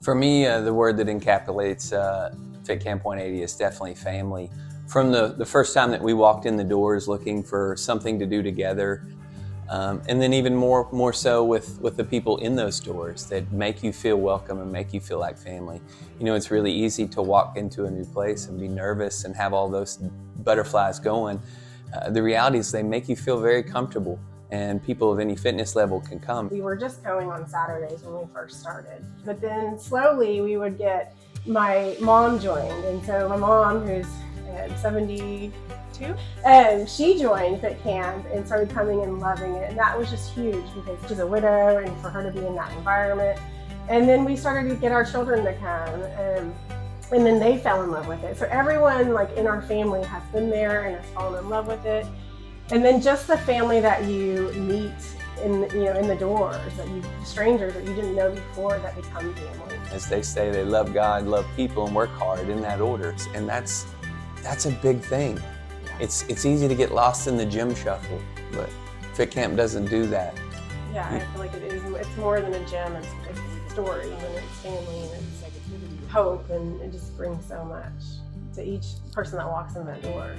For me, the word that encapsulates FITCAMP 180 is definitely family. From the first time that we walked in the doors looking for something to do together, and then even more so with the people in those doors that make you feel welcome and make you feel like family. You know, it's really easy to walk into a new place and be nervous and have all those butterflies going. The reality is they make you feel very comfortable, and people of any fitness level can come. We were just going on Saturdays when we first started, but then slowly we would get my mom joined, and so my mom, who's 72, she joined FITCAMP and started coming and loving it, and that was just huge because she's a widow and for her to be in that environment. And then we started to get our children to come, and then they fell in love with it. So everyone like in our family has been there and has fallen in love with it. And then just the family that you meet in the doors, strangers that you didn't know before, that become family. As they say, they love God, love people, and work hard in that order. And that's a big thing. It's easy to get lost in the gym shuffle, but FITCAMP doesn't do that. Yeah, I feel like it's more than a gym. It's stories and it's family and it's hope, and it just brings so much to each person that walks in that door.